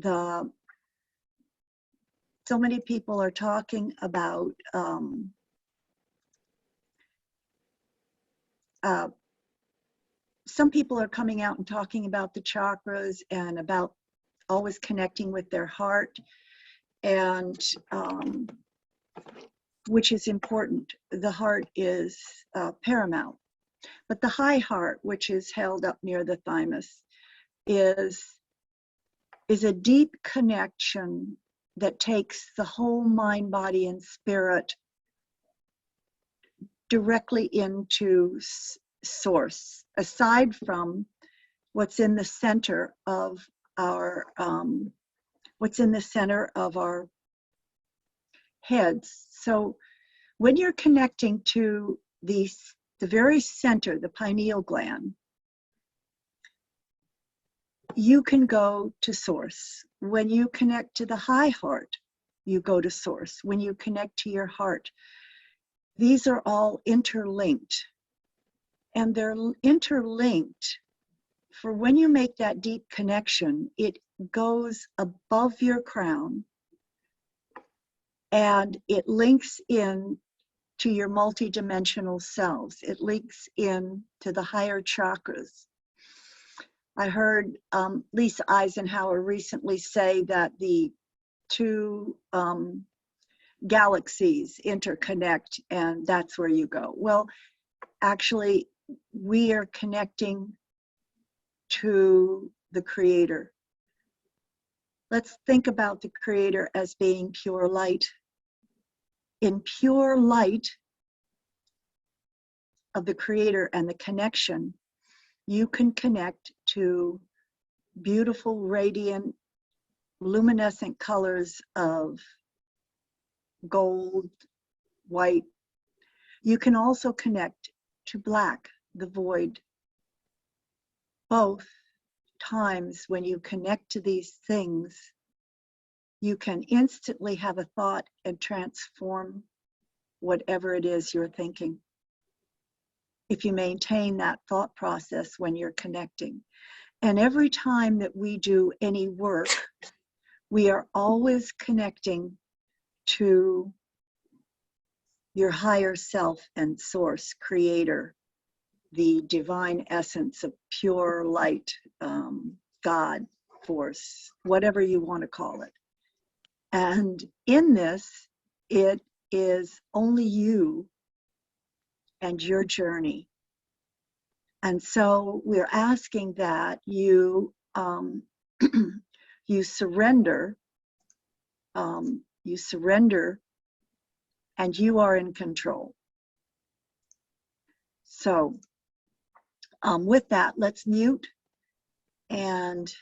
So many people are talking about some people are coming out and talking about the chakras and about always connecting with their heart, and which is important. The heart is paramount. But the high heart, which is held up near the thymus, is a deep connection that takes the whole mind, body, and spirit directly into source, aside from what's in the center of our heads. So when you're connecting to the very center, the pineal gland, you can go to source. When you connect to the high heart, you go to source. When you connect to your heart, these are all interlinked. And they're interlinked for when you make that deep connection, it goes above your crown and it links in to your multidimensional selves. It links in to the higher chakras. I heard Lisa Eisenhower recently say that the two galaxies interconnect, and that's where you go. Well, actually, we are connecting to the Creator. Let's think about the Creator as being pure light. In pure light of the Creator and the connection, you can connect to beautiful, radiant, luminescent colors of gold, white. You can also connect to black, the void. Both times when you connect to these things, you can instantly have a thought and transform whatever it is you're thinking, if you maintain that thought process when you're connecting. And every time that we do any work, we are always connecting to your higher self and source, Creator, the divine essence of pure light, God, force, whatever you want to call it. And in this, it is only you and your journey. And so we're asking that you you surrender, and you are in control. So with that, let's mute and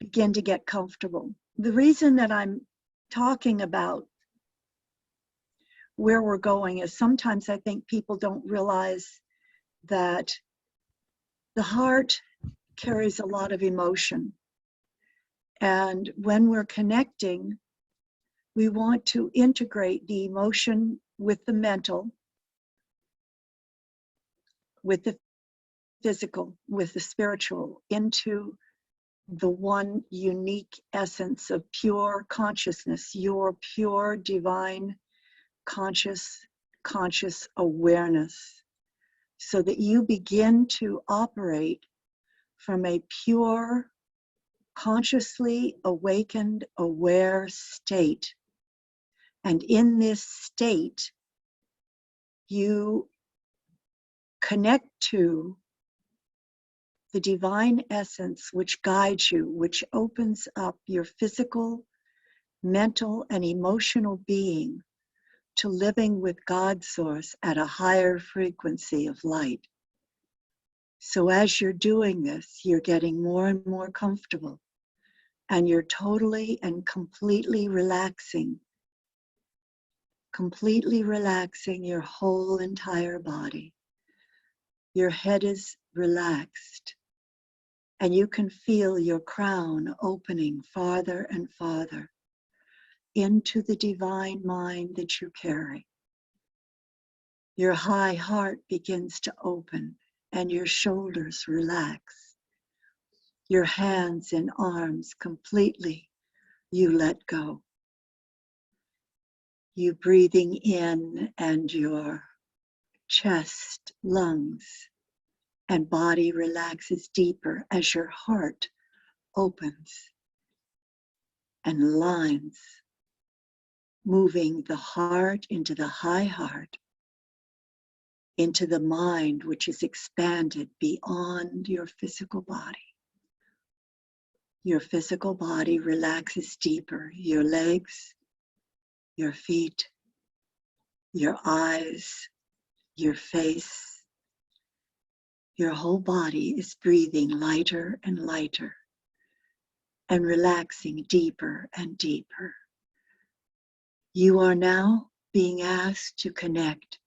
begin to get comfortable. The reason that I'm talking about where we're going is sometimes I think people don't realize that the heart carries a lot of emotion. And when we're connecting, we want to integrate the emotion with the mental, with the physical, with the spiritual, into the one unique essence of pure consciousness, your pure divine conscious awareness, so that you begin to operate from a pure, consciously awakened, aware state. And in this state, you connect to the divine essence which guides you, which opens up your physical, mental, and emotional being to living with God's source at a higher frequency of light. So as you're doing this, you're getting more and more comfortable, and you're totally and completely relaxing your whole entire body. Your head is relaxed, and you can feel your crown opening farther and farther into the divine mind that you carry. Your high heart begins to open and your shoulders relax. Your hands and arms completely, you let go. You breathing in, and your chest, lungs, and body relaxes deeper as your heart opens and lines, moving the heart into the high heart, into the mind, which is expanded beyond your physical body. Your physical body relaxes deeper. Your legs, your feet, your eyes, your face, your whole body is breathing lighter and lighter and relaxing deeper and deeper. You are now being asked to connect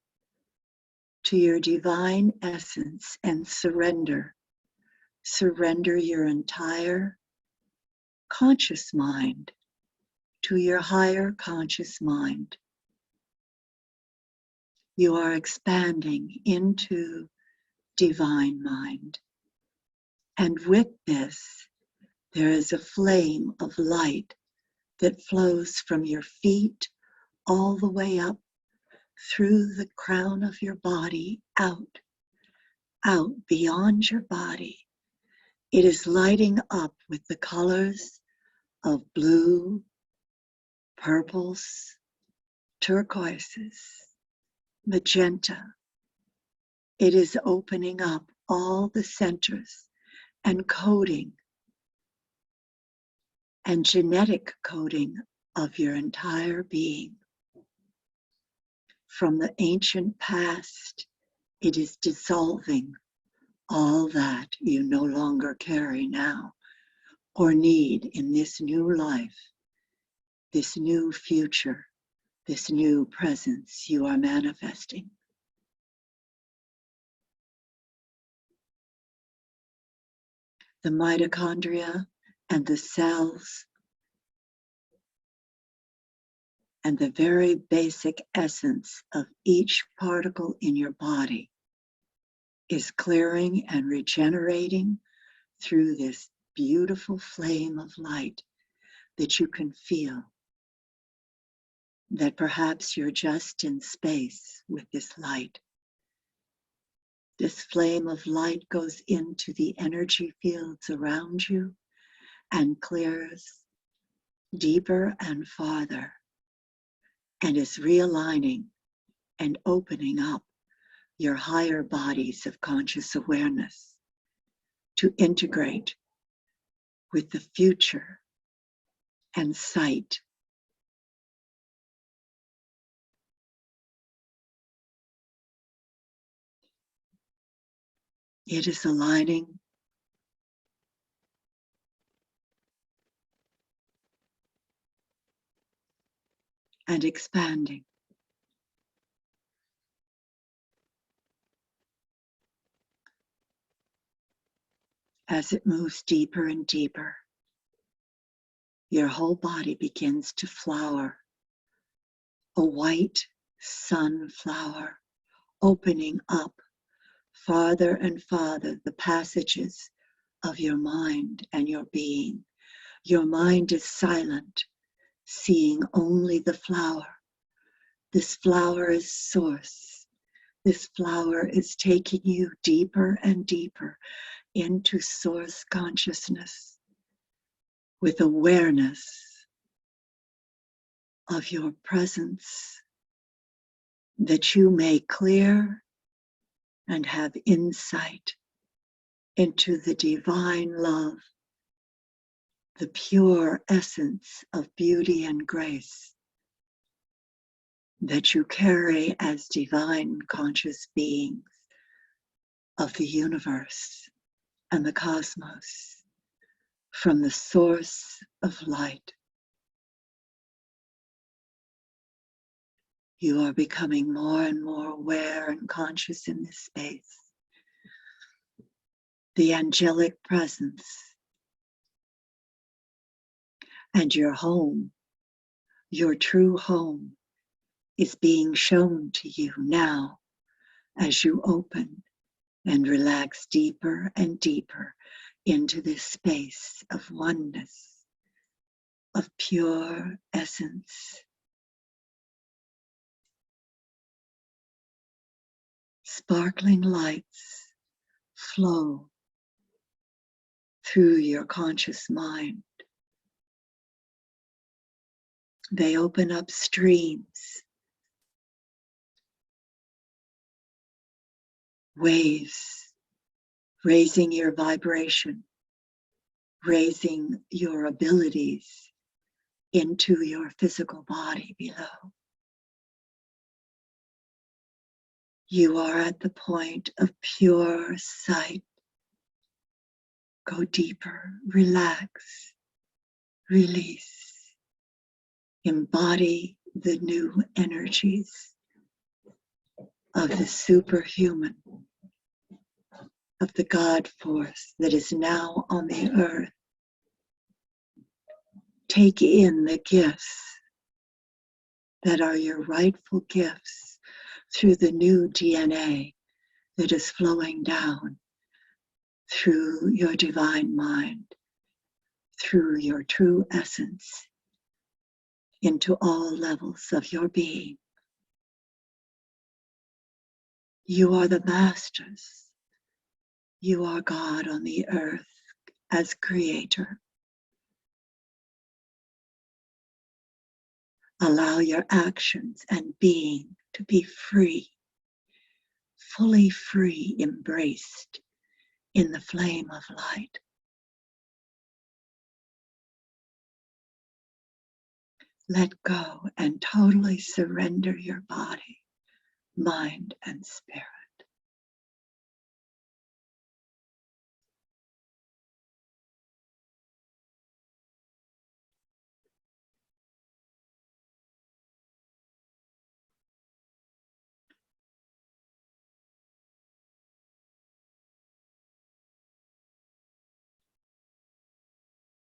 to your divine essence and surrender. Surrender your entire conscious mind to your higher conscious mind. You are expanding into divine mind. And with this, there is a flame of light that flows from your feet all the way up through the crown of your body, out beyond your body. It is lighting up with the colors of blue, purples, turquoises, magenta. It is opening up all the centers and coding and genetic coding of your entire being. From the ancient past, it is dissolving all that you no longer carry now or need in this new life, this new future, this new presence you are manifesting. The mitochondria and the cells and the very basic essence of each particle in your body is clearing and regenerating through this beautiful flame of light that you can feel. That perhaps you're just in space with this light. This flame of light goes into the energy fields around you and clears deeper and farther, and is realigning and opening up your higher bodies of conscious awareness to integrate with the future and sight. It is aligning and expanding. As it moves deeper and deeper, your whole body begins to flower, a white sunflower, opening up farther and farther the passages of your mind and your being. Your mind is silent, seeing only the flower. This flower is source. This flower is taking you deeper and deeper into source consciousness with awareness of your presence, that you may clear and have insight into the divine love, the pure essence of beauty and grace that you carry as divine conscious beings of the universe and the cosmos from the source of light. You are becoming more and more aware and conscious in this space. The angelic presence and your home, your true home, is being shown to you now as you open and relax deeper and deeper into this space of oneness, of pure essence. Sparkling lights flow through your conscious mind. They open up streams, waves, raising your vibration, raising your abilities into your physical body below. You are at the point of pure sight. Go deeper, relax, release. Embody the new energies of the superhuman, of the God force that is now on the earth. Take in the gifts that are your rightful gifts through the new DNA that is flowing down through your divine mind, through your true essence, into all levels of your being. You are the masters. You are God on the earth as creator. Allow your actions and being to be free, fully free, embraced in the flame of light. Let go and totally surrender your body, mind, and spirit.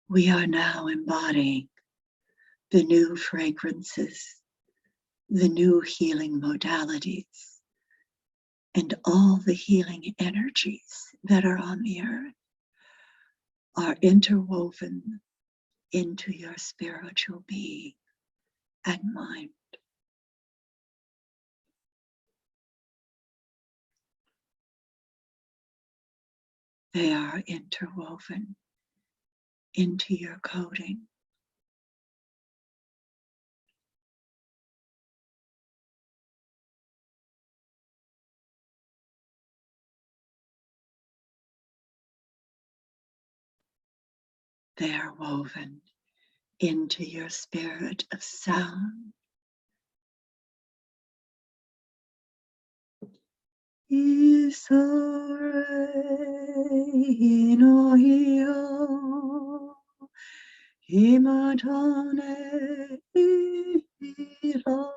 We are now embodying the new fragrances, the new healing modalities, and all the healing energies that are on the earth are interwoven into your spiritual being and mind. They are interwoven into your coding. They are woven into your spirit of sound. Isore no hio, himatane ira.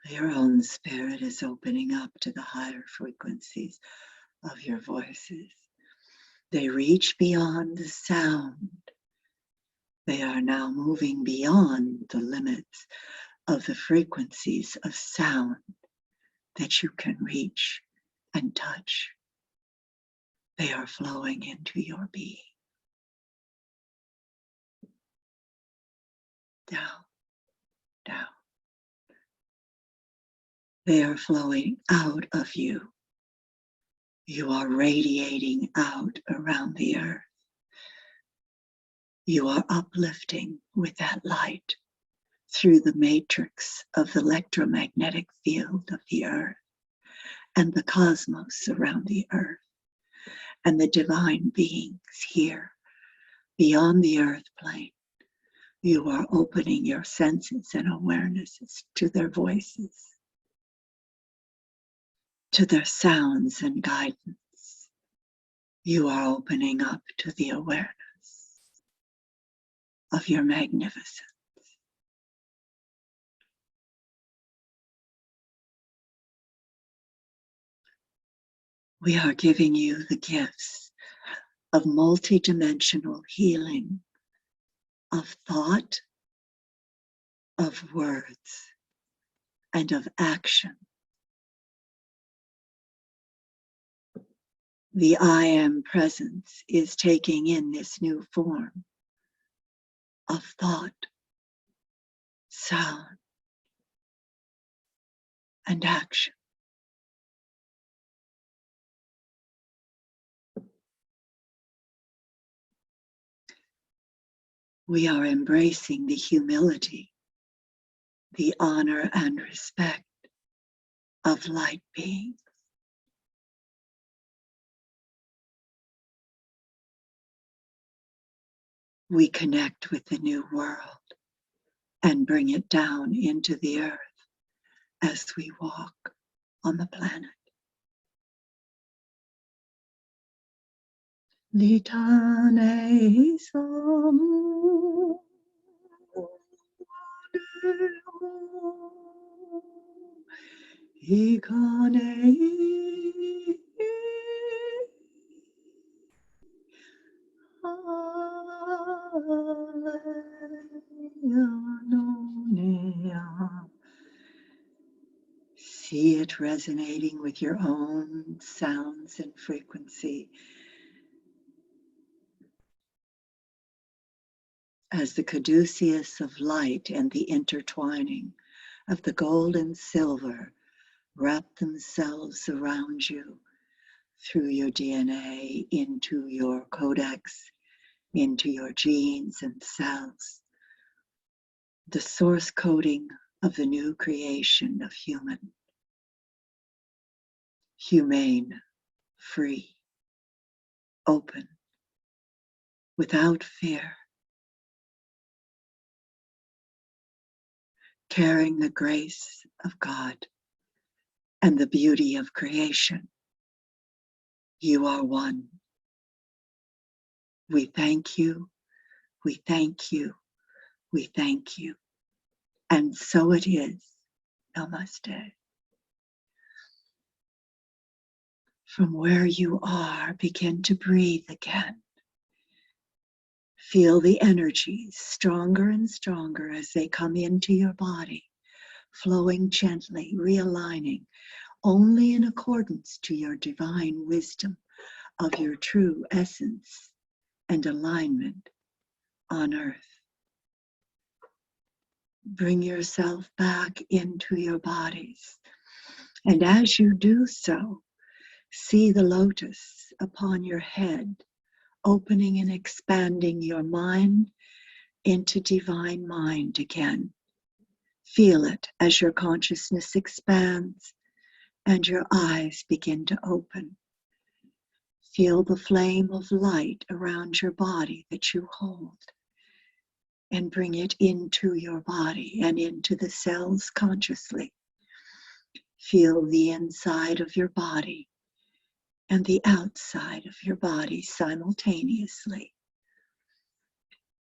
Your own spirit is opening up to the higher frequencies of your voices. They reach beyond the sound. They are now moving beyond the limits of the frequencies of sound that you can reach and touch. They are flowing into your being. Down, down. They are flowing out of you. You are radiating out around the earth. You are uplifting with that light through the matrix of the electromagnetic field of the earth and the cosmos around the earth and the divine beings here beyond the earth plane. You are opening your senses and awarenesses to their voices, to their sounds and guidance. You are opening up to the awareness of your magnificence. We are giving you the gifts of multidimensional healing, of thought, of words, and of action. The I Am presence is taking in this new form of thought, sound, and action. We are embracing the humility, the honor and respect of light beings. We connect with the new world and bring it down into the earth as we walk on the planet. Litane samu ikane See it resonating with your own sounds and frequency as the caduceus of light and the intertwining of the gold and silver wrap themselves around you through your DNA into your codex, into your genes and cells. The source coding of the new creation of humane, free, open, without fear, carrying the grace of God and the beauty of creation. You are one. We thank you, we thank you, we thank you. And so it is. Namaste. From where you are, begin to breathe again. Feel the energies stronger and stronger as they come into your body, flowing gently, realigning only in accordance to your divine wisdom of your true essence and alignment on earth. Bring yourself back into your bodies. And as you do so, see the lotus upon your head, opening and expanding your mind into divine mind again. Feel it as your consciousness expands and your eyes begin to open. Feel the flame of light around your body that you hold and bring it into your body and into the cells consciously. Feel the inside of your body and the outside of your body simultaneously.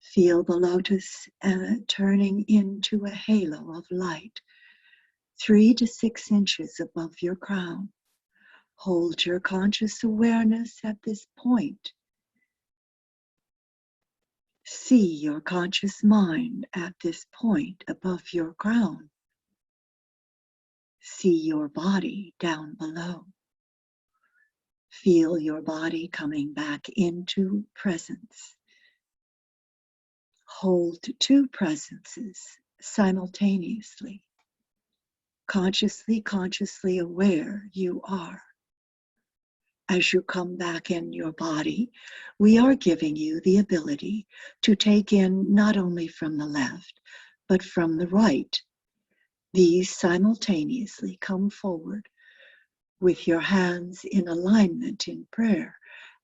Feel the lotus turning into a halo of light 3 to 6 inches above your crown. Hold your conscious awareness at this point. See your conscious mind at this point above your crown. See your body down below. Feel your body coming back into presence. Hold 2 presences simultaneously. Consciously aware you are. As you come back in your body, we are giving you the ability to take in not only from the left, but from the right. These simultaneously come forward with your hands in alignment in prayer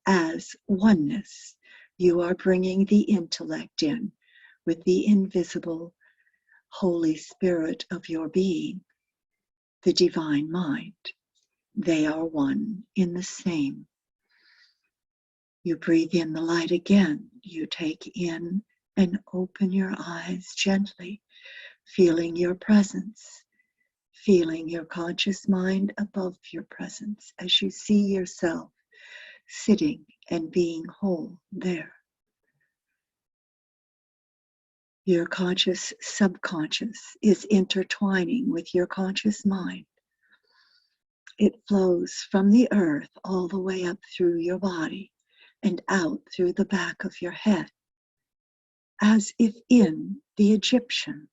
as oneness. You are bringing the intellect in with the invisible Holy Spirit of your being, the divine mind. They are one in the same. You breathe in the light again. You take in and open your eyes gently, feeling your presence, feeling your conscious mind above your presence as you see yourself sitting and being whole there. Your conscious subconscious is intertwining with your conscious mind. It flows from the earth all the way up through your body and out through the back of your head, as if in the Egyptians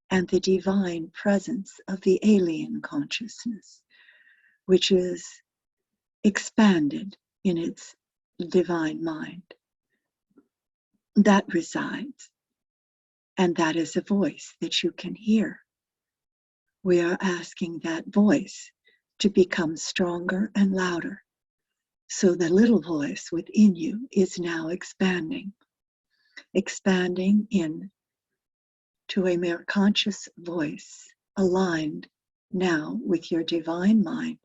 and the divine presence of the alien consciousness, which is expanded in its divine mind. That resides, and that is a voice that you can hear. We are asking that voice to become stronger and louder. So the little voice within you is now expanding in to a more conscious voice, aligned now with your divine mind,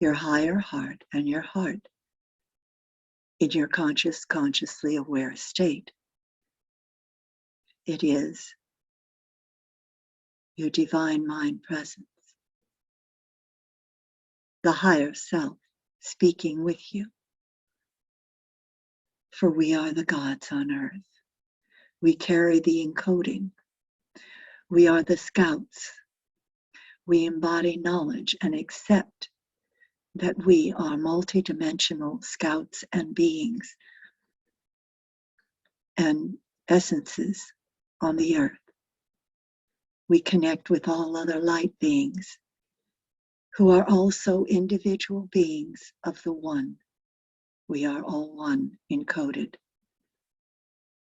your higher heart, and your heart in your consciously aware state. It is your divine mind presence, the higher self speaking with you. For we are the gods on earth. We carry the encoding. We are the scouts. We embody knowledge and accept that we are multidimensional scouts and beings and essences on the earth. We connect with all other light beings who are also individual beings of the One. We are all one encoded.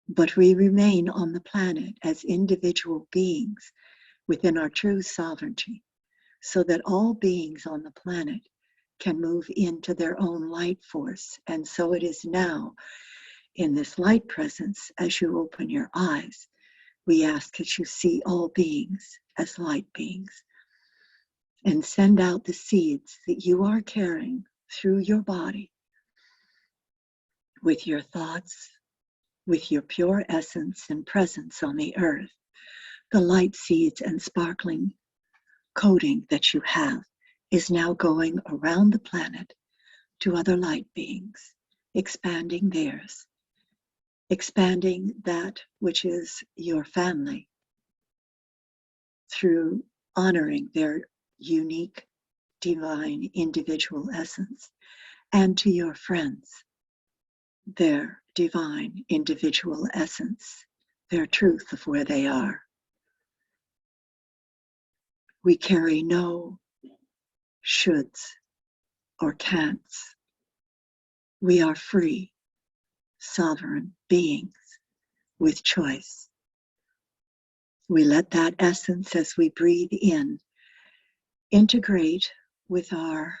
But we remain on the planet as individual beings within our true sovereignty, so that all beings on the planet can move into their own light force. And so it is now in this light presence, as you open your eyes, we ask that you see all beings as light beings and send out the seeds that you are carrying through your body with your thoughts, with your pure essence and presence on the earth. The light seeds and sparkling coding that you have is now going around the planet to other light beings, expanding theirs, expanding that which is your family through honoring their unique, divine, individual essence, and to your friends, their divine, individual essence, their truth of where they are. We carry no shoulds or can'ts. We are free, sovereign beings with choice. We let that essence, as we breathe in, integrate with our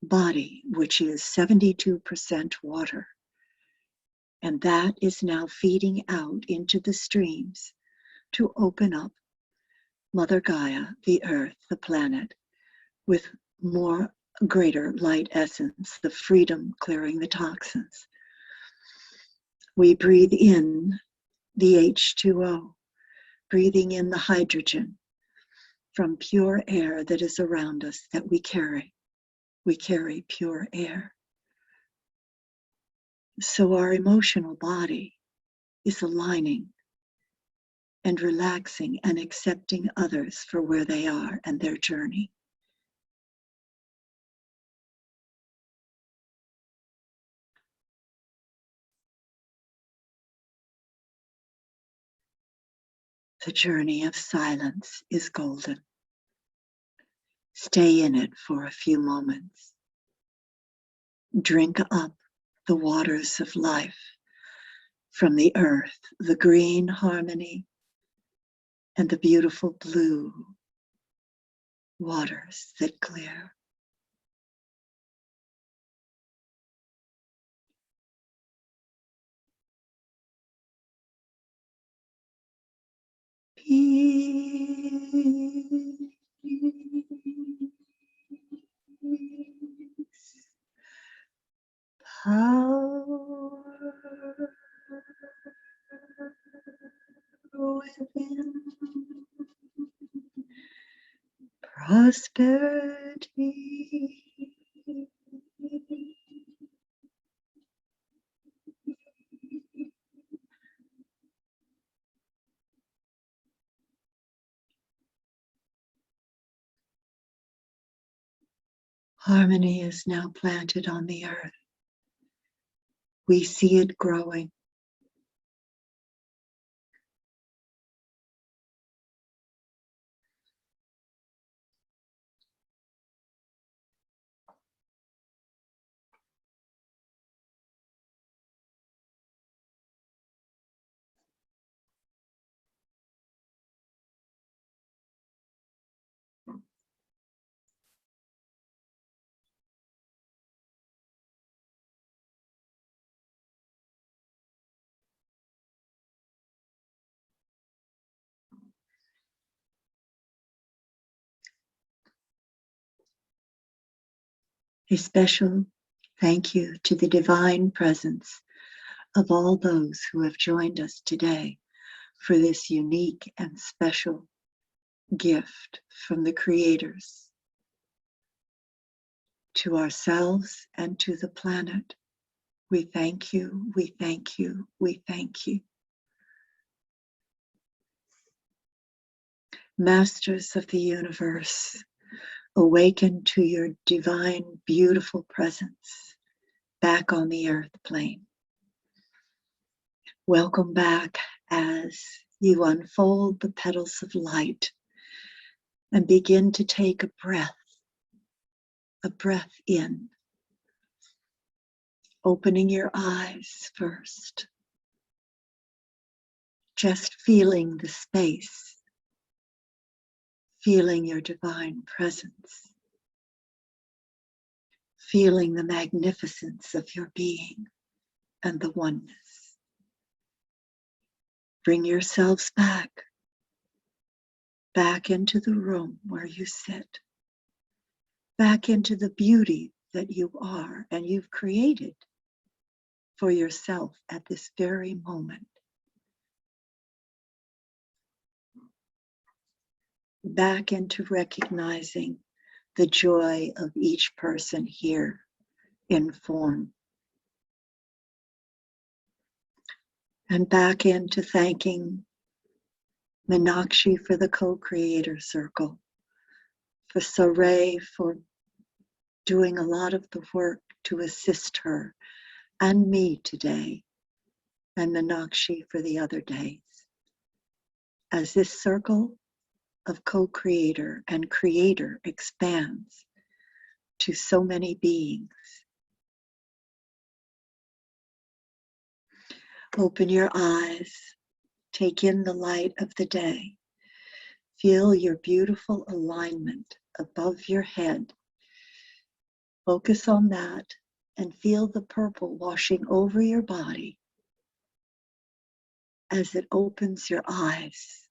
body, which is 72% water. And that is now feeding out into the streams to open up Mother Gaia, the earth, the planet, with more greater light essence, the freedom clearing the toxins. We breathe in the H2O, breathing in the hydrogen from pure air that is around us that we carry. We carry pure air. So our emotional body is aligning and relaxing and accepting others for where they are and their journey. The journey of silence is golden. Stay in it for a few moments. Drink up the waters of life from the earth, the green harmony and the beautiful blue waters that clear. Peace, power, within. Prosperity. Harmony is now planted on the earth. We see it growing. A special thank you to the divine presence of all those who have joined us today for this unique and special gift from the creators to ourselves and to the planet. We thank you, we thank you, we thank you. Masters of the universe, awaken to your divine, beautiful presence back on the earth plane. Welcome back as you unfold the petals of light and begin to take a breath in, opening your eyes first, just feeling the space, feeling your divine presence, feeling the magnificence of your being and the oneness. Bring yourselves back into the room where you sit, back into the beauty that you are and you've created for yourself at this very moment. Back into recognizing the joy of each person here in form. And back into thanking Meenakshi for the co-creator circle, for Saray for doing a lot of the work to assist her and me today, and Meenakshi for the other days. As this circle of co-creator and creator expands to so many beings. Open your eyes, take in the light of the day. Feel your beautiful alignment above your head. Focus on that and feel the purple washing over your body as it opens your eyes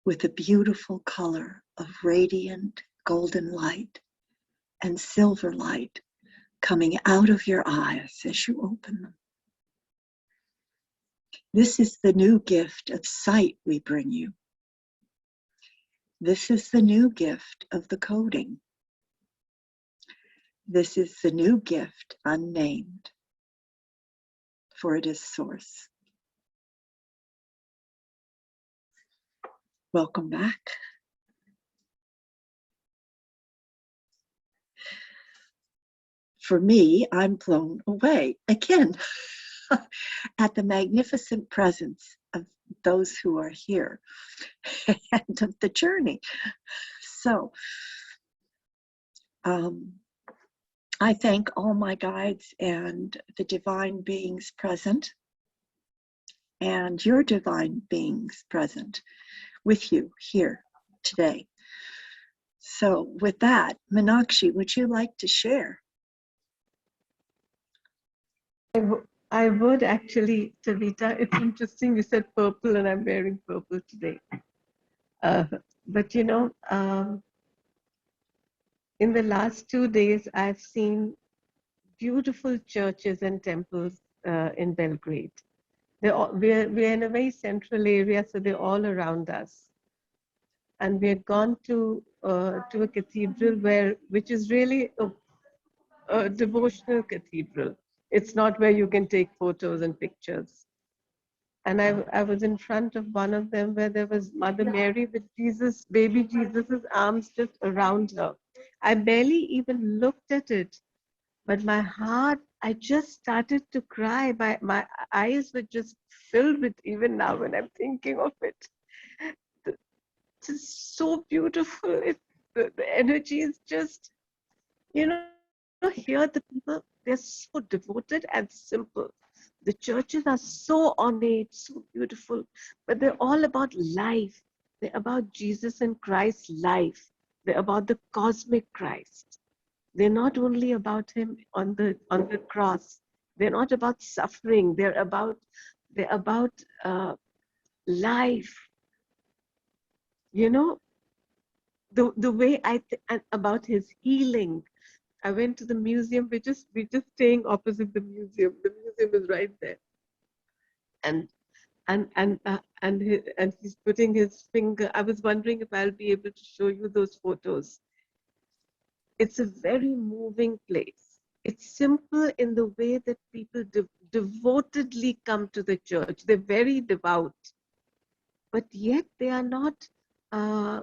with a beautiful color of radiant golden light and silver light coming out of your eyes as you open them. This is the new gift of sight we bring you. This is the new gift of the coding. This is the new gift unnamed, for it is source. Welcome back. For me, I'm blown away again at the magnificent presence of those who are here and of the journey. So, I thank all my guides and the divine beings present and your divine beings present with you here today. So with that, Meenakshi, would you like to share? I would actually, Taveta. It's interesting you said purple and I'm wearing purple today. But you know, in the last 2 days, I've seen beautiful churches and temples in Belgrade. We're in a very central area, so they're all around us. And we had gone to a cathedral which is really a devotional cathedral. It's not where you can take photos and pictures. And I was in front of one of them where there was Mother Mary with Jesus, baby Jesus's arms just around her. I barely even looked at it, but my heart, I just started to cry. My eyes were just filled with, even now when I'm thinking of it. It's so beautiful. The energy is just, here the people, they're so devoted and simple. The churches are so ornate, so beautiful, but they're all about life. They're about Jesus and Christ's life. They're about the cosmic Christ. They're not only about him on the cross. They're not about suffering. They're about life. You know, the way about his healing. I went to the museum. We're just staying opposite the museum. The museum is right there, and and he's putting his finger. I was wondering if I'll be able to show you those photos. It's a very moving place. It's simple in the way that people devotedly come to the church. They're very devout, but yet uh,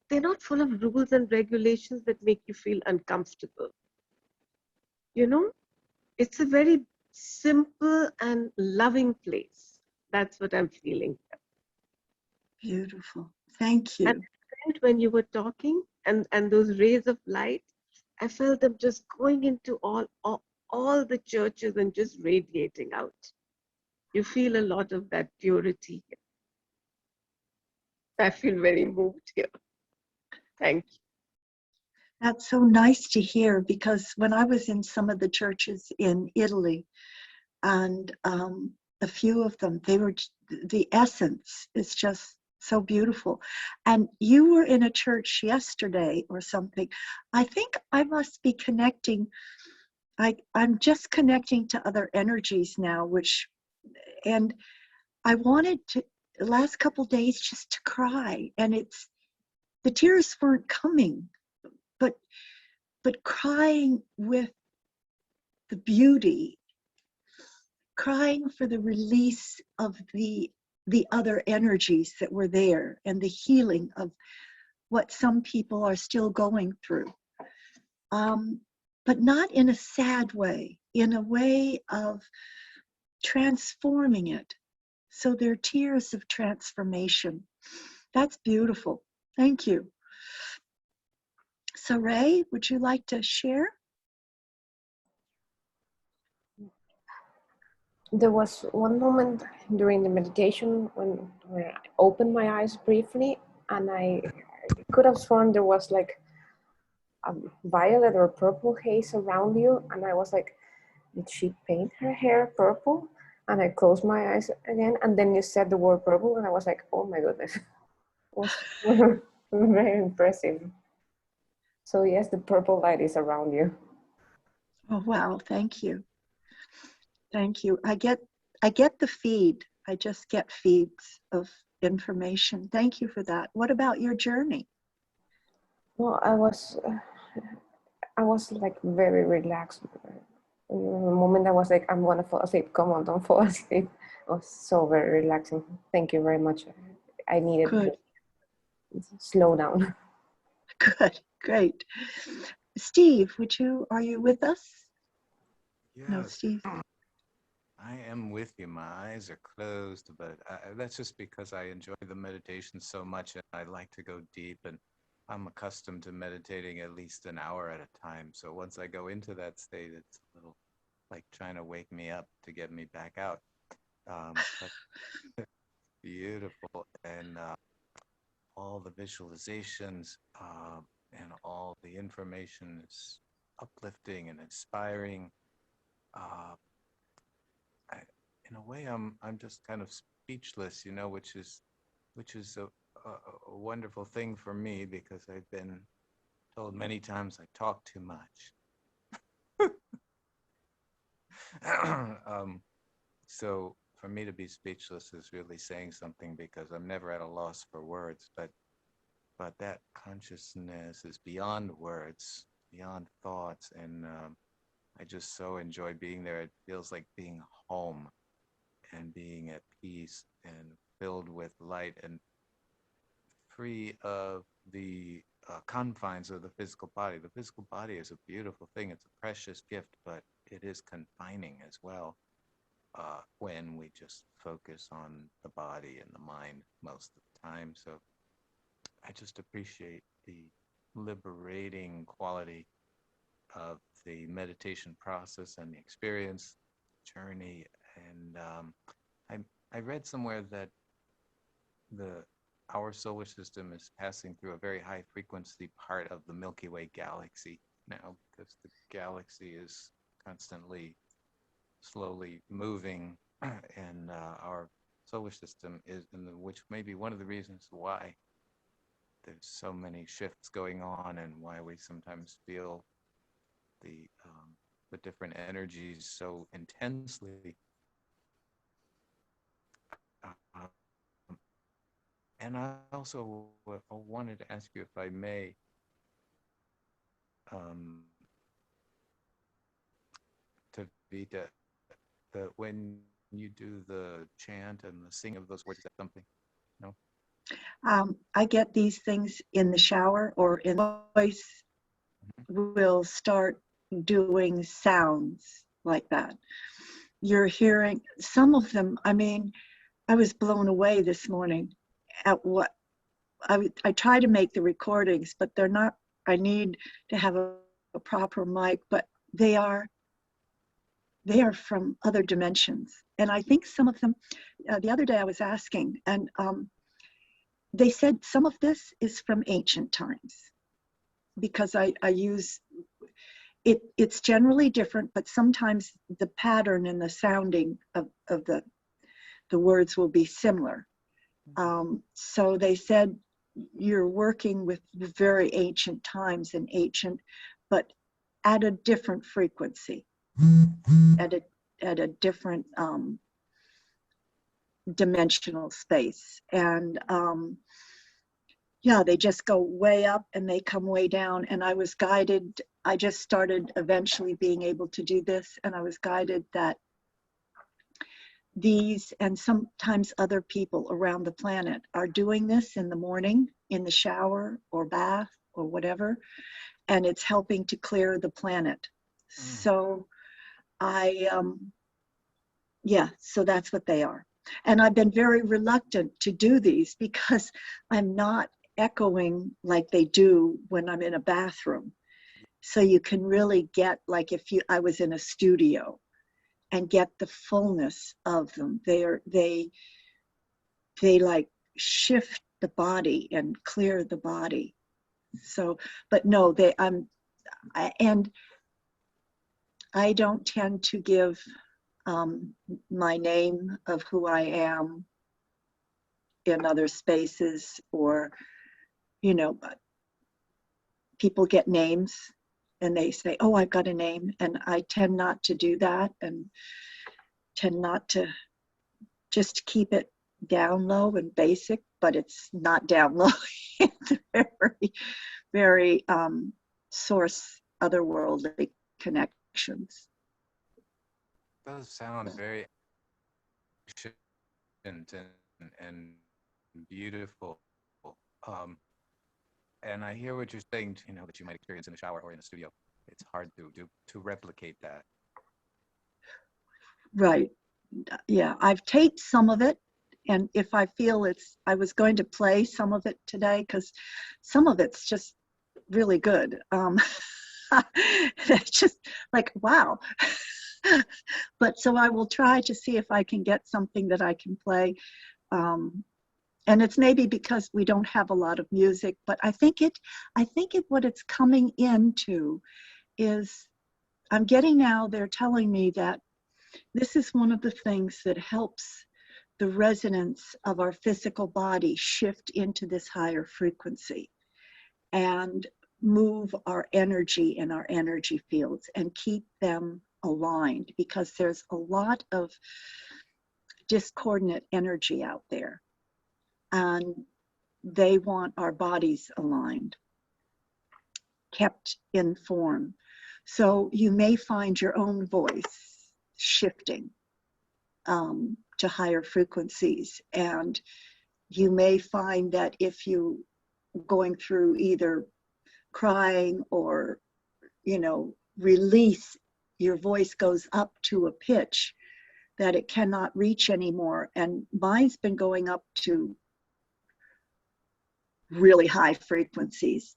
they're not full of rules and regulations that make you feel uncomfortable. You know, it's a very simple and loving place. That's what I'm feeling. Beautiful. Thank And you. when you were talking and those rays of light, I felt them just going into all the churches and just radiating out. You feel a lot of that purity here. I feel very moved here. Thank you. That's so nice to hear, because when I was in some of the churches in Italy, and a few of them, the essence is just so beautiful. And you were in a church yesterday or something. I think I must be connecting. I'm just connecting to other energies now, and I wanted to, the last couple days, just to cry, and the tears weren't coming, but crying with the beauty, crying for the release of the other energies that were there, and the healing of what some people are still going through, but not in a sad way, in a way of transforming it. So they're tears of transformation. That's beautiful. Thank you. So Ray, would you like to share? There was one moment during the meditation when I opened my eyes briefly, and I could have sworn there was like a violet or purple haze around you, and I was like, did she paint her hair purple? And I closed my eyes again, and then you said the word purple, and I was like, oh my goodness. It was very impressive. So yes, the purple light is around you. Oh wow, thank you. Thank you. I get the feed. I just get feeds of information. Thank you for that. What about your journey? Well, I was like very relaxed. The moment I was like, I'm gonna fall asleep. Come on, don't fall asleep. It was so very relaxing. Thank you very much. I needed Good. to slow down. Good. Great. Steve, are you with us? Yes. No, Steve. I am with you. My eyes are closed, but that's just because I enjoy the meditation so much, and I like to go deep, and I'm accustomed to meditating at least an hour at a time. So once I go into that state, it's a little like trying to wake me up to get me back out. But beautiful, and all the visualizations and all the information is uplifting and inspiring. Uh, in a way, I'm just kind of speechless, which is a wonderful thing for me, because I've been told many times I talk too much. So for me to be speechless is really saying something, because I'm never at a loss for words. But that consciousness is beyond words, beyond thoughts, and I just so enjoy being there. It feels like being home and being at peace and filled with light and free of the confines of the physical body. The physical body is a beautiful thing. It's a precious gift, but it is confining as well when we just focus on the body and the mind most of the time. So I just appreciate the liberating quality of the meditation process and the experience journey. And I read somewhere that our solar system is passing through a very high frequency part of the Milky Way galaxy now, because the galaxy is constantly slowly moving, and our solar system is, which may be one of the reasons why there's so many shifts going on, and why we sometimes feel the different energies so intensely. Um, and I also wanted to ask you, if I may, Taveta, when you do the chant and the singing of those words, is that something? No? I get these things in the shower, or in voice will start doing sounds like that. You're hearing some of them. I mean, I was blown away this morning at what I try to make the recordings, but they're not. I need to have a proper mic, but they are from other dimensions. And I think some of them, the other day I was asking, and they said some of this is from ancient times, because I use it. It's generally different, but sometimes the pattern and the sounding of the words will be similar. So they said you're working with very ancient times and ancient, but at a different frequency, at a different dimensional space. And yeah, they just go way up and they come way down. And I was guided. I just started eventually being able to do this, and I was guided that these and sometimes other people around the planet are doing this in the morning, in the shower or bath or whatever, and it's helping to clear the planet. So so that's what they are. And I've been very reluctant to do these, because I'm not echoing like they do when I'm in a bathroom. So you can really get, like, if I was in a studio, and get the fullness of them. They like shift the body and clear the body. So, but no, and I don't tend to give my name of who I am in other spaces, or, people get names and they say, oh, I've got a name, and I tend not to do that, and tend not to, just keep it down low and basic, but it's not down low. It's very, very source, otherworldly connections. It does sound very ancient and beautiful. And I hear what you're saying, that you might experience in the shower or in the studio. It's hard to replicate that. Right. Yeah, I've taped some of it, and if I feel I was going to play some of it today, because some of it's just really good. It's just like, wow. But so I will try to see if I can get something that I can play. And it's maybe because we don't have a lot of music, but I think what it's coming into is, I'm getting now, they're telling me that this is one of the things that helps the resonance of our physical body shift into this higher frequency and move our energy and our energy fields and keep them aligned, because there's a lot of discordant energy out there, and they want our bodies aligned, kept in form. So you may find your own voice shifting to higher frequencies, and you may find that if you going through either crying or, you know, release, your voice goes up to a pitch that it cannot reach anymore. And mine's been going up to really high frequencies,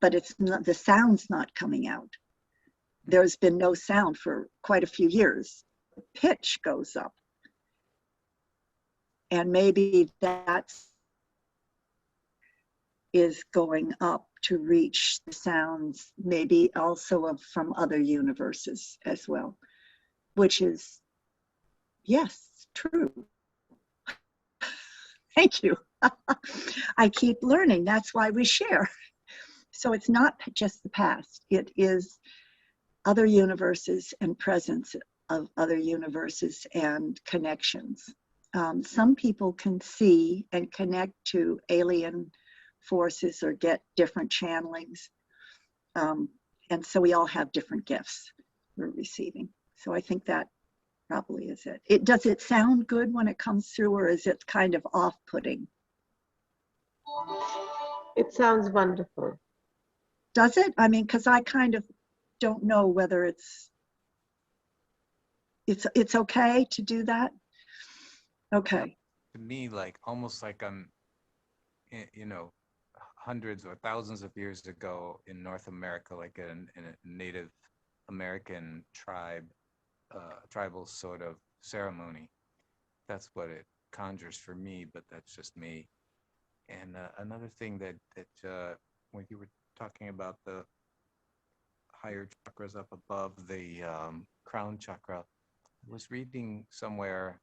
but it's not, the sound's not coming out. There's been no sound for quite a few years. The pitch goes up. And maybe that's is going up to reach the sounds, maybe also from other universes as well, which is, yes, true. Thank you. I keep learning. That's why we share. So it's not just the past. It is other universes and presence of other universes and connections. Some people can see and connect to alien forces or get different channelings. And so we all have different gifts we're receiving. So I think that probably is it. Does it sound good when it comes through, or is it kind of off-putting? It sounds wonderful. Does it? I mean, because I kind of don't know whether it's okay to do that. Okay. To me, like almost like I'm, you know, hundreds or thousands of years ago in North America, like in a Native American tribal sort of ceremony. That's what it conjures for me, but that's just me. And another thing that when you were talking about the higher chakras up above the crown chakra, I was reading somewhere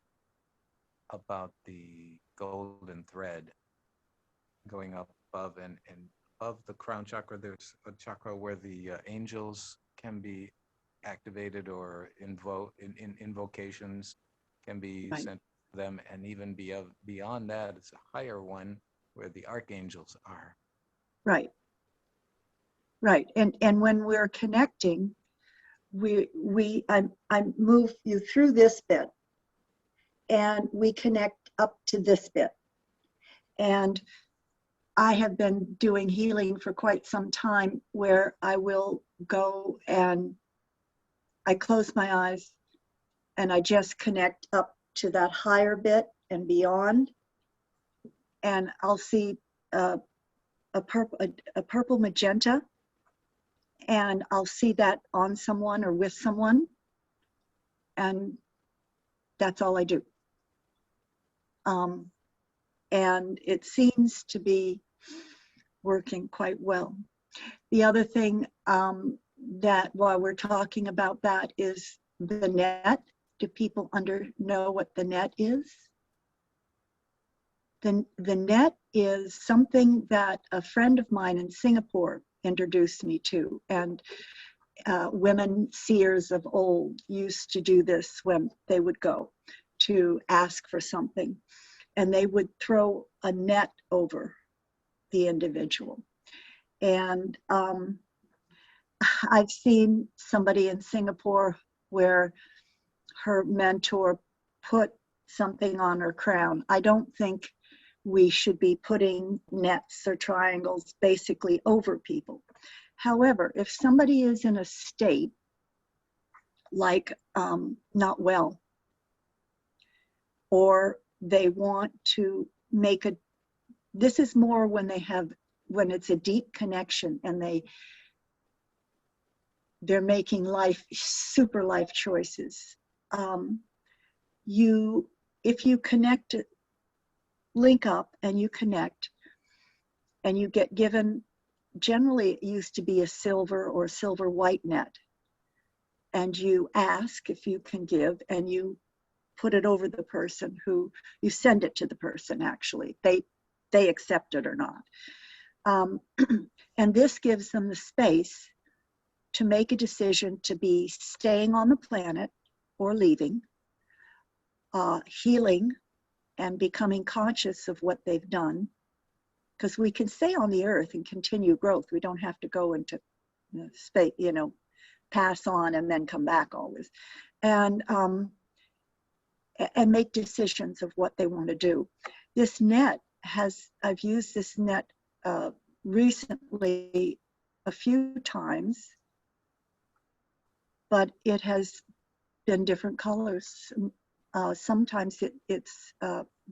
about the golden thread going up above, and above the crown chakra there's a chakra where the angels can be activated, or invocations can be Right. sent to them, and even beyond that it's a higher one where the archangels are. Right. Right. And when we're connecting, I move you through this bit, and we connect up to this bit. And I have been doing healing for quite some time, where I will go and I close my eyes and I just connect up to that higher bit and beyond. And I'll see a purple magenta, and I'll see that on someone or with someone. And that's all I do. And it seems to be working quite well. The other thing that while we're talking about that is the net. Do people know what the net is? The net is something that a friend of mine in Singapore introduced me to, and women seers of old used to do this when they would go to ask for something, and they would throw a net over the individual. And I've seen somebody in Singapore where her mentor put something on her crown. I don't think we should be putting nets or triangles basically over people. However, if somebody is in a state like not well, or they want to make this is more when it's a deep connection and they're making super life choices. If you link up and you connect, and you get given, generally it used to be a silver or silver white net, and you ask if you can give, and you put it over the person who, you send it to the person actually. They accept it or not. And this gives them the space to make a decision to be staying on the planet or leaving, healing and becoming conscious of what they've done, because we can stay on the earth and continue growth. We don't have to go into space, pass on and then come back always, and make decisions of what they want to do. This net I've used this net recently a few times, but it has been different colors. Sometimes it's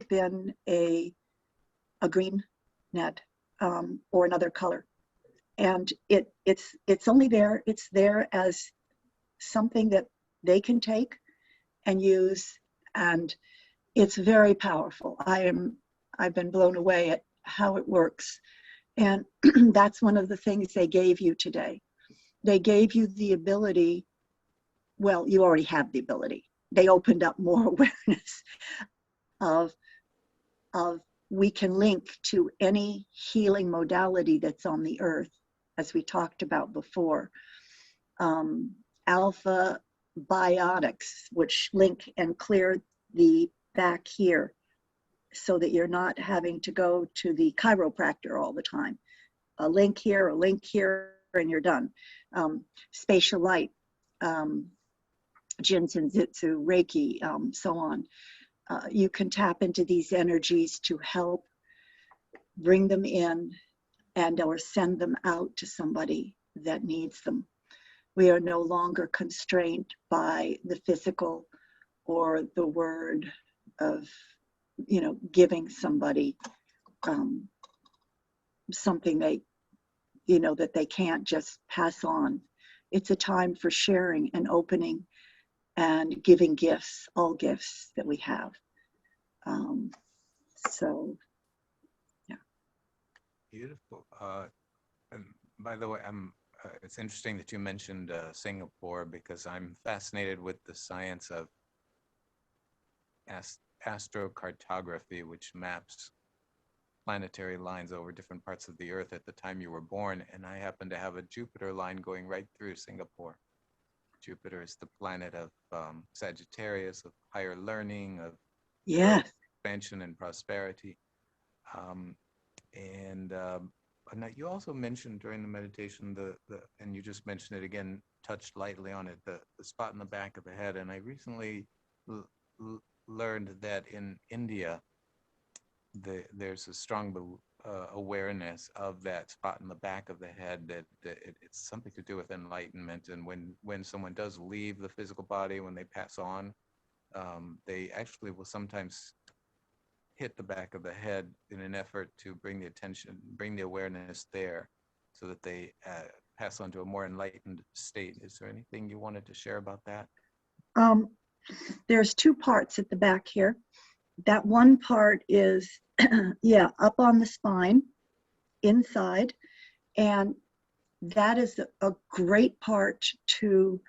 been a green net or another color, and it's only there. It's there as something that they can take and use, and it's very powerful. I've been blown away at how it works, and that's one of the things they gave you today. They gave you the ability. Well, you already have the ability. They opened up more awareness of we can link to any healing modality that's on the earth, as we talked about before. Alpha biotics, which link and clear the back here so that you're not having to go to the chiropractor all the time. A link here, and you're done. Spatial light, TrasncenDance, Reiki, so on. You can tap into these energies to help bring them in or send them out to somebody that needs them. We are no longer constrained by the physical or the word of, giving somebody something that they can't just pass on. It's a time for sharing and opening and giving gifts, all gifts that we have. So, yeah. Beautiful. And by the way, it's interesting that you mentioned Singapore, because I'm fascinated with the science of astrocartography, which maps planetary lines over different parts of the earth at the time you were born. And I happen to have a Jupiter line going right through Singapore. Jupiter is the planet of Sagittarius, of higher learning, of growth, expansion and prosperity. Now you also mentioned during the meditation, and you just mentioned it again, touched lightly on it, the spot in the back of the head. And I recently learned that in India, there's a strong awareness of that spot in the back of the head, that it's something to do with enlightenment. And when someone does leave the physical body, when they pass on, they actually will sometimes hit the back of the head in an effort to bring the awareness there, so that they pass on to a more enlightened state. Is there anything you wanted to share about that? There's two parts at the back here. That one part is, up on the spine, inside, and that is a great part to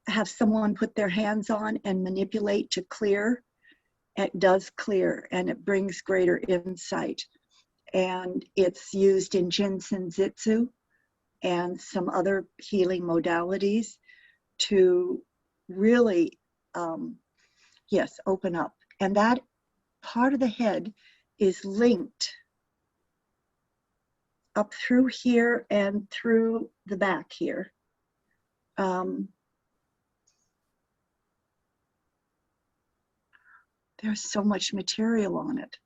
have someone put their hands on and manipulate to clear. It does clear, and it brings greater insight. And it's used in TrasncenDance and some other healing modalities to really, open up. And that part of the head is linked up through here and through the back here. There's so much material on it.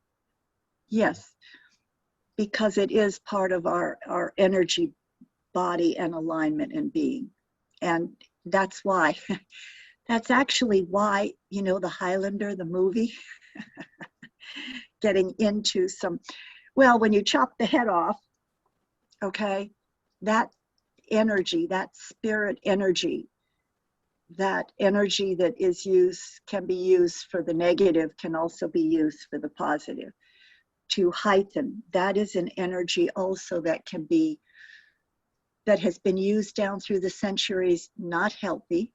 Yes, because it is part of our energy, body, and alignment and being. And that's why, that's actually why, the Highlander, the movie, getting into when you chop the head off, okay, that energy, that spirit energy, that energy that is can be used for the negative, can also be used for the positive, to heighten. That is an energy also that has been used down through the centuries, not healthy,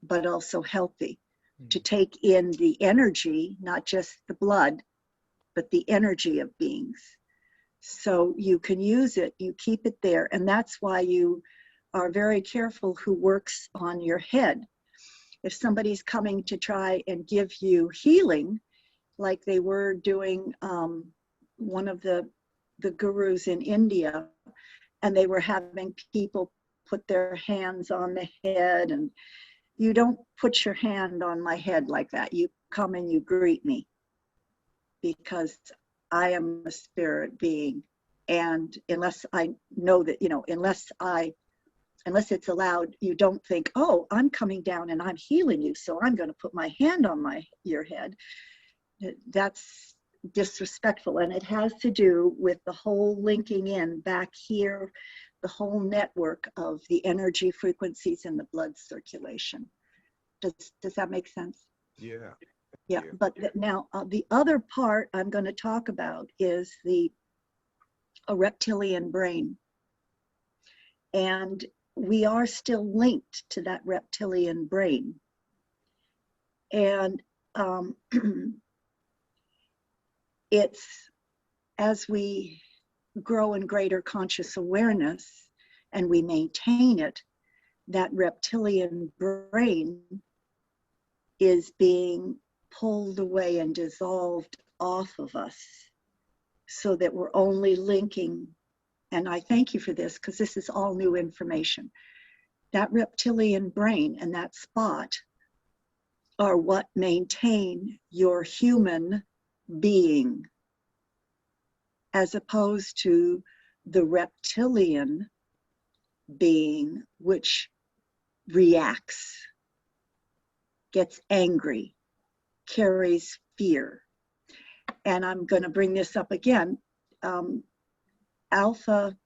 but also healthy, to take in the energy, not just the blood, but the energy of beings. So you can use it, you keep it there, and that's why you are very careful who works on your head, if somebody's coming to try and give you healing, like they were doing, one of the gurus in India, and they were having people put their hands on the head, and you don't put your hand on my head like that. You come and you greet me, because I am a spirit being. And unless I know that, unless it's allowed, you don't think, oh, I'm coming down and I'm healing you, so I'm going to put my hand on your head. That's disrespectful. And it has to do with the whole linking in back here, the whole network of the energy frequencies in the blood circulation. Does that make sense? Yeah. Yeah, but now the other part I'm going to talk about is a reptilian brain. And we are still linked to that reptilian brain. And it's as we grow in greater conscious awareness and we maintain it, that reptilian brain is being pulled away and dissolved off of us, so that we're only linking. And I thank you for this, because this is all new information. That reptilian brain and that spot are what maintain your human being, as opposed to the reptilian being, which reacts, gets angry, carries fear. And I'm going to bring this up again. Alpha,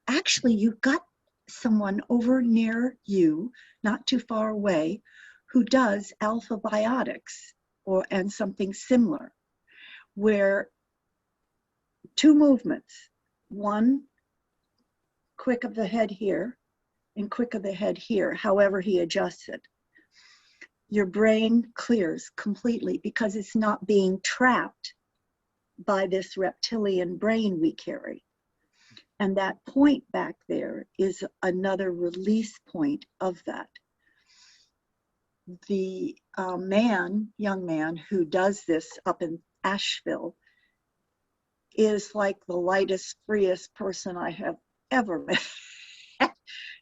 actually, you've got someone over near you, not too far away, who does alpha biotics and something similar, where 2 movements, one quick of the head here and quick of the head here, however he adjusts it, your brain clears completely, because it's not being trapped by this reptilian brain we carry. And that point back there is another release point of that. The young man who does this up in Asheville is like the lightest, freest person I have ever met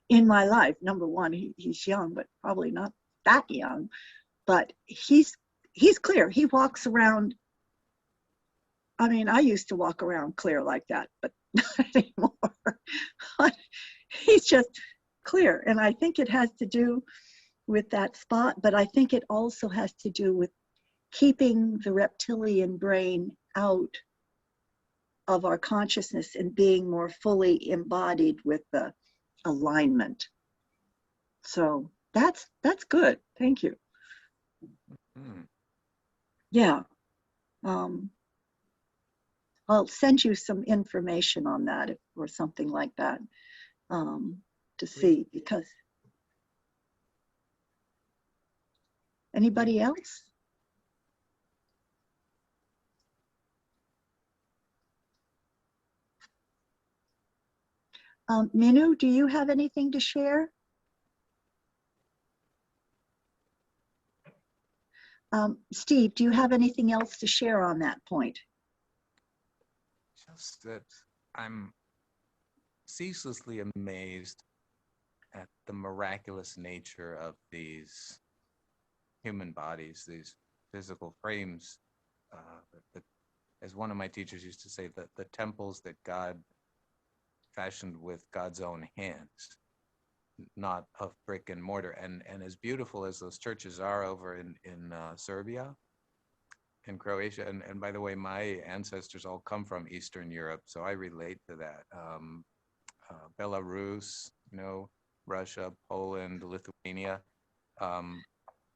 in my life. Number one, he's young, but probably not that young. But he's clear. He walks around. I mean, I used to walk around clear like that, but not anymore. He's just clear. And I think it has to do with that spot, but I think it also has to do with keeping the reptilian brain out of our consciousness and being more fully embodied with the alignment. So that's good. Thank you. Yeah. I'll send you some information on that or something like that to see, because anybody else? Minu, do you have anything to share? Steve, do you have anything else to share on that point? Just that I'm ceaselessly amazed at the miraculous nature of these human bodies, these physical frames. As one of my teachers used to say, the temples that God fashioned with God's own hands, not of brick and mortar. And as beautiful as those churches are over in Serbia and Croatia, and by the way, my ancestors all come from Eastern Europe, so I relate to that. Belarus, Russia, Poland, Lithuania.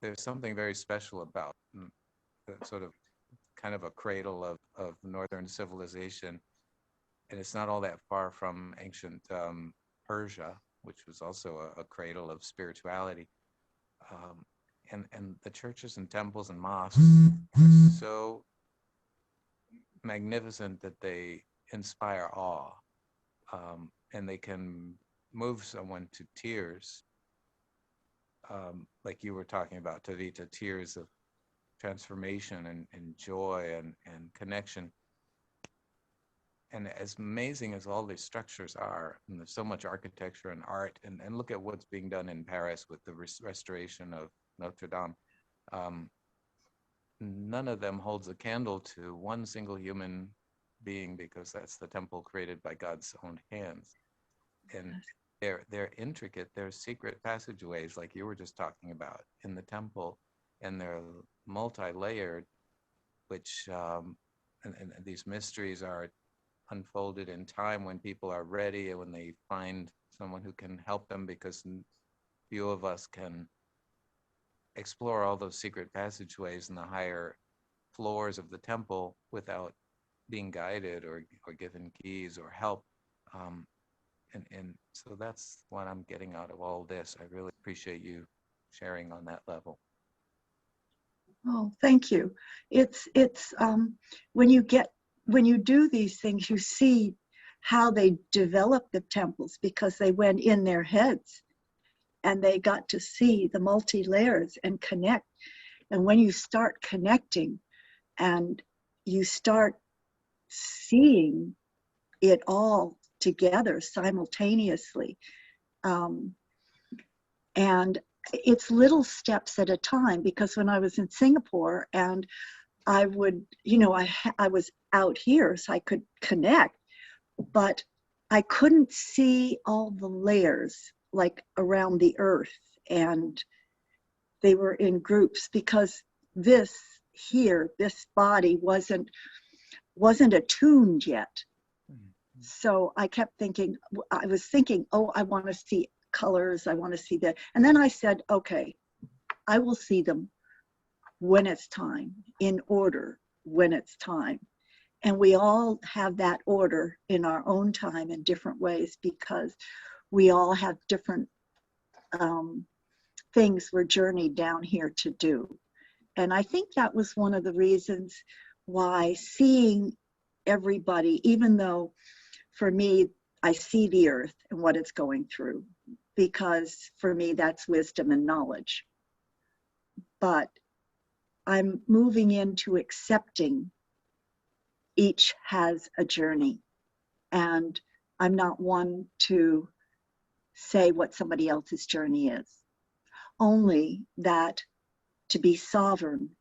There's something very special about the sort of kind of a cradle of Northern civilization. And it's not all that far from ancient Persia, which was also a cradle of spirituality. And the churches and temples and mosques are so magnificent that they inspire awe, and they can move someone to tears like you were talking about, Taveta, tears of transformation and joy and connection. And as amazing as all these structures are, and there's so much architecture and art, and look at what's being done in Paris with the restoration of Notre Dame, none of them holds a candle to one single human being, because that's the temple created by God's own hands. And they're intricate, they're secret passageways like you were just talking about in the temple, and they're multi-layered, which and these mysteries are unfolded in time when people are ready and when they find someone who can help them, because few of us can explore all those secret passageways in the higher floors of the temple without being guided or given keys or help. And so that's what I'm getting out of all this. I really appreciate you sharing on that level. Oh, thank you. It's when you do these things, you see how they developed the temples, because they went in their heads and they got to see the multi-layers and connect. And when you start connecting and you start seeing it all together simultaneously, and it's little steps at a time, because when I was in Singapore and I would, I was out here so I could connect, but I couldn't see all the layers like around the earth, and they were in groups, because this body wasn't attuned yet. So I kept thinking, oh, I want to see colors, I want to see that. And then I said, okay, I will see them when it's time, in order, when it's time. And we all have that order in our own time in different ways, because we all have different things we're journeyed down here to do. And I think that was one of the reasons why seeing everybody, even though for me, I see the earth and what it's going through, because for me, that's wisdom and knowledge. But I'm moving into accepting each has a journey. And I'm not one to say what somebody else's journey is. Only that to be sovereign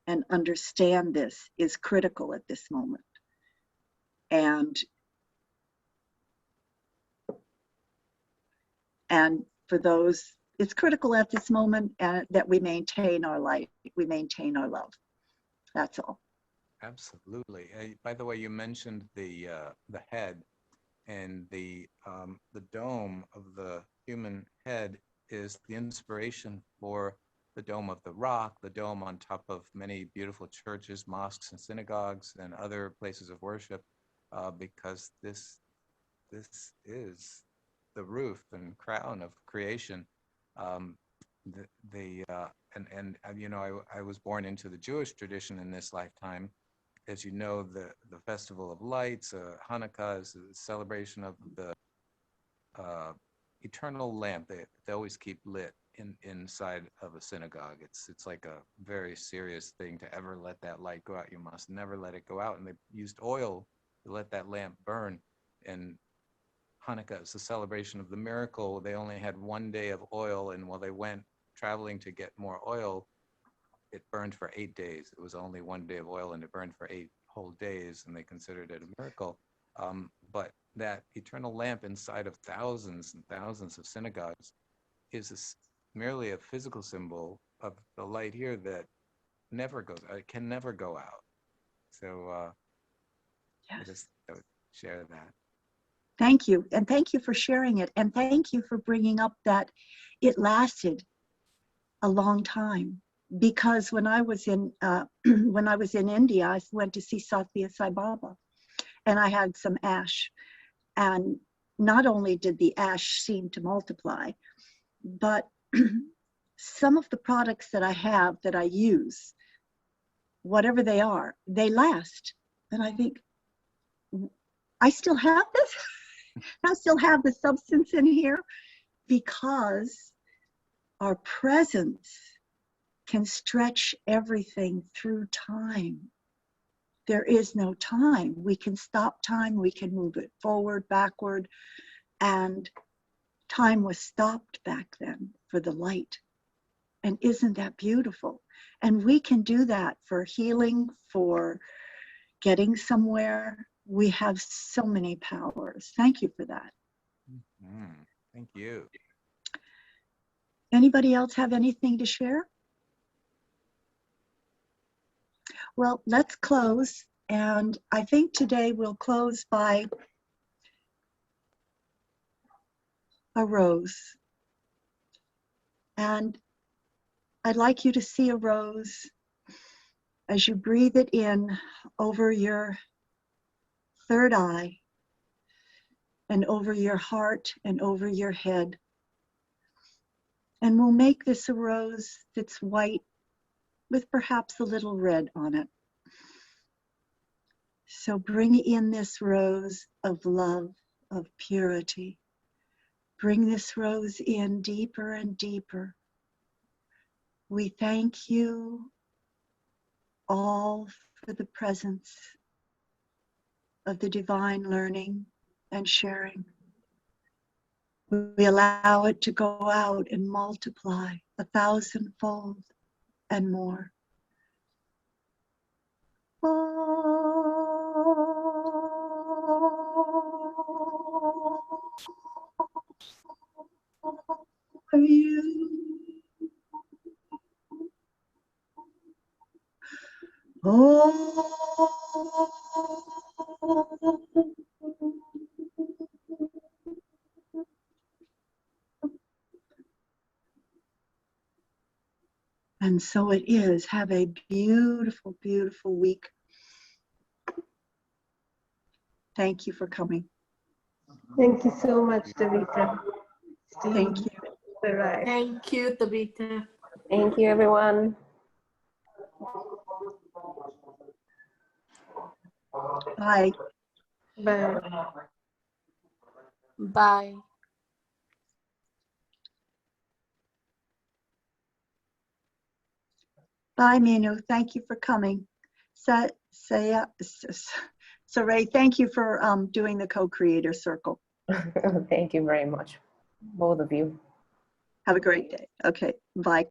and understand this is critical at this moment. And for those, it's critical at this moment that we maintain our light, we maintain our love. That's all. Absolutely. By the way, you mentioned the head, and the dome of the human head is the inspiration for the Dome of the Rock, the dome on top of many beautiful churches, mosques, and synagogues, and other places of worship, because this is the roof and crown of creation. I was born into the Jewish tradition in this lifetime. As you know, the Festival of Lights, Hanukkah, is a celebration of the eternal lamp they always keep lit inside of a synagogue. It's like a very serious thing to ever let that light go out. You must never let it go out. And they used oil to let that lamp burn. And Hanukkah is a celebration of the miracle. They only had one day of oil, and while they went traveling to get more oil, it burned for 8 days. It was only one day of oil, and it burned for 8 whole days, and they considered it a miracle. But that eternal lamp inside of thousands and thousands of synagogues is merely a physical symbol of the light here that never goes out. It can never go out. So Yes. I would share that. Thank you. And thank you for sharing it. And thank you for bringing up that it lasted a long time. Because when I was in India, I went to see Satya Sai Baba, and I had some ash. And not only did the ash seem to multiply, but some of the products that I have that I use, whatever they are, they last. And I think, I still have this? I still have the substance in here, because our presence can stretch everything through time. There is no time. We can stop time, we can move it forward, backward, and time was stopped back then for the light. And isn't that beautiful? And we can do that for healing, for getting somewhere. We have so many powers. Thank you for that. Thank you. Anybody else have anything to share? Well, let's close. And I think today we'll close by a rose. And I'd like you to see a rose as you breathe it in over your third eye and over your heart and over your head. And we'll make this a rose that's white with perhaps a little red on it. So bring in this rose of love, of purity. Bring this rose in deeper and deeper. We thank you all for the presence of the divine learning and sharing. We allow it to go out and multiply 1,000-fold and more. Are you? And so it is. Have a beautiful, beautiful week. Thank you for coming. Thank you so much, Taveta. Thank you. Right. Thank you, Taveta. Thank you, everyone. Bye. Bye. Bye. Bye, Minu. Thank you for coming. Saray, thank you for doing the co-creator circle. Thank you very much, both of you. Have a great day. Okay, bye.